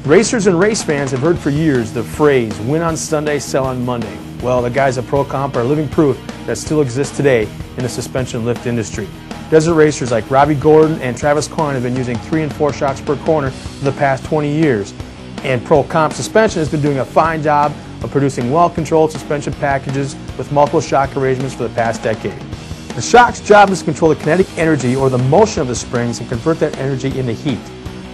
Racers and race fans have heard for years the phrase, win on Sunday, sell on Monday. Well, the guys at ProComp are living proof that still exists today in the suspension lift industry. Desert racers like Robbie Gordon and Travis Coyne have been using 3 and 4 shocks per corner for the past 20 years. And ProComp Suspension has been doing a fine job of producing well-controlled suspension packages with multiple shock arrangements for the past decade. The shock's job is to control the kinetic energy or the motion of the springs and convert that energy into heat.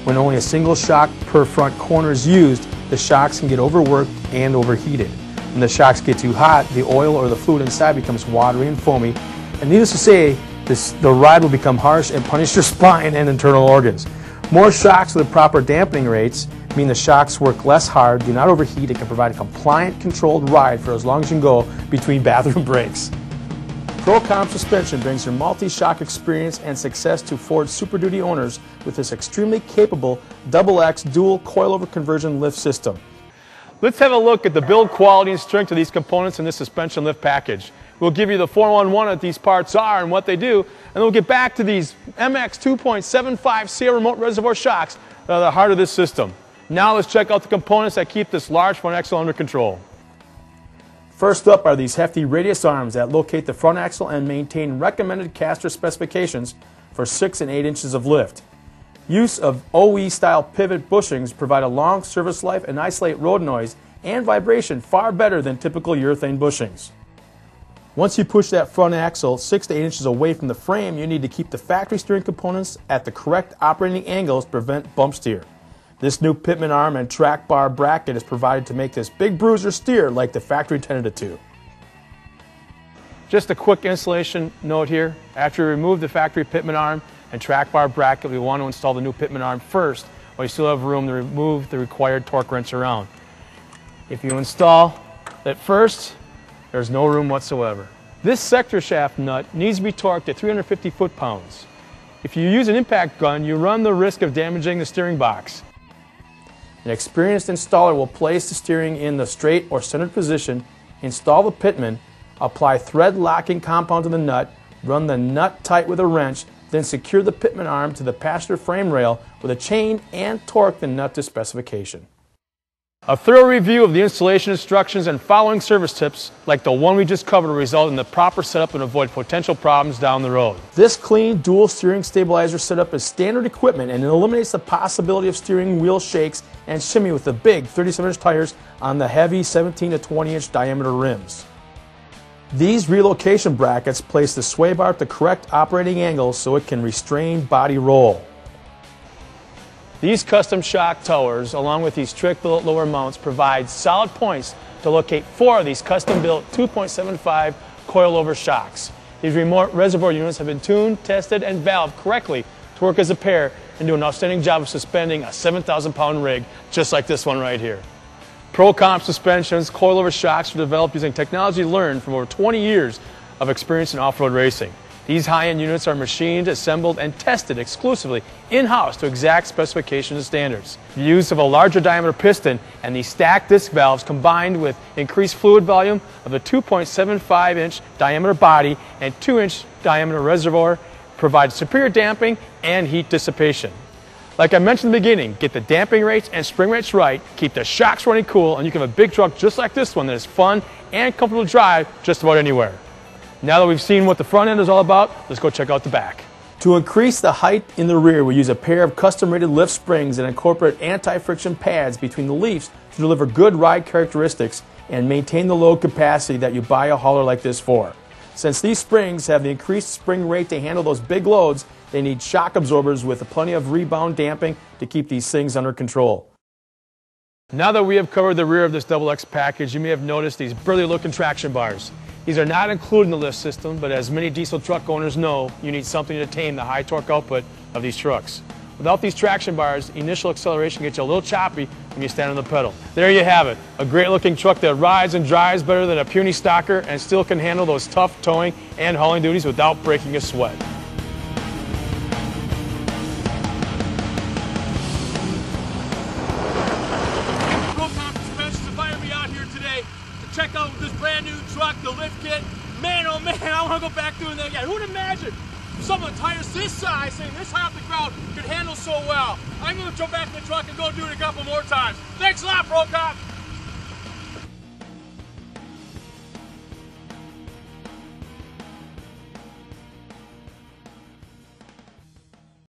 When only a single shock per front corner is used, the shocks can get overworked and overheated. When the shocks get too hot, the oil or the fluid inside becomes watery and foamy, and needless to say, the ride will become harsh and punish your spine and internal organs. More shocks with the proper dampening rates mean the shocks work less hard, do not overheat, and can provide a compliant, controlled ride for as long as you can go between bathroom breaks. ProComp Suspension brings your multi-shock experience and success to Ford Super Duty owners with this extremely capable XX dual coilover conversion lift system. Let's have a look at the build quality and strength of these components in this suspension lift package. We'll give you the 411 what these parts are and what they do, and then we'll get back to these MX 2.75 CL remote reservoir shocks that are the heart of this system. Now let's check out the components that keep this large front axle under control. First up are these hefty radius arms that locate the front axle and maintain recommended caster specifications for 6 and 8 inches of lift. Use of OE-style pivot bushings provide a long service life and isolate road noise and vibration far better than typical urethane bushings. Once you push that front axle 6 to 8 inches away from the frame, you need to keep the factory steering components at the correct operating angles to prevent bump steer. This new pitman arm and track bar bracket is provided to make this big bruiser steer like the factory intended it to. Just a quick installation note here. After you remove the factory pitman arm and track bar bracket, we want to install the new pitman arm first, while you still have room to remove the required torque wrench around. If you install it first, there's no room whatsoever. This sector shaft nut needs to be torqued at 350 foot-pounds. If you use an impact gun, you run the risk of damaging the steering box. An experienced installer will place the steering in the straight or centered position, install the pitman, apply thread locking compound to the nut, run the nut tight with a wrench, then secure the pitman arm to the passenger frame rail with a chain and torque the nut to specification. A thorough review of the installation instructions and following service tips, like the one we just covered, will result in the proper setup and avoid potential problems down the road. This clean dual steering stabilizer setup is standard equipment and it eliminates the possibility of steering wheel shakes and shimmy with the big 37-inch tires on the heavy 17 to 20-inch diameter rims. These relocation brackets place the sway bar at the correct operating angle so it can restrain body roll. These custom shock towers, along with these trick-built lower mounts, provide solid points to locate 4 of these custom-built 2.75 coilover shocks. These remote reservoir units have been tuned, tested, and valved correctly to work as a pair and do an outstanding job of suspending a 7,000-pound rig just like this one right here. ProComp Suspension's coilover shocks were developed using technology learned from over 20 years of experience in off-road racing. These high-end units are machined, assembled, and tested exclusively in-house to exact specifications and standards. The use of a larger diameter piston and these stacked disc valves combined with increased fluid volume of the 2.75-inch diameter body and 2-inch diameter reservoir provide superior damping and heat dissipation. Like I mentioned in the beginning, get the damping rates and spring rates right, keep the shocks running cool, and you can have a big truck just like this one that is fun and comfortable to drive just about anywhere. Now that we've seen what the front end is all about, let's go check out the back. To increase the height in the rear, we use a pair of custom-rated lift springs and incorporate anti-friction pads between the leaves to deliver good ride characteristics and maintain the load capacity that you buy a hauler like this for. Since these springs have the increased spring rate to handle those big loads, they need shock absorbers with plenty of rebound damping to keep these things under control. Now that we have covered the rear of this XX package, you may have noticed these burly-looking traction bars. These are not included in the lift system, but as many diesel truck owners know, you need something to tame the high torque output of these trucks. Without these traction bars, initial acceleration gets you a little choppy when you stand on the pedal. There you have it, a great looking truck that rides and drives better than a puny stocker and still can handle those tough towing and hauling duties without breaking a sweat. ProComp Suspension invited me out here today to check out this brand new truck, the lift kit. Man, oh man, I want to go back doing that again. Who'd imagine some of the tires this size, saying this high off the ground could handle so well. I'm going to jump back in the truck and go do it a couple more times. Thanks a lot, Pro Cop.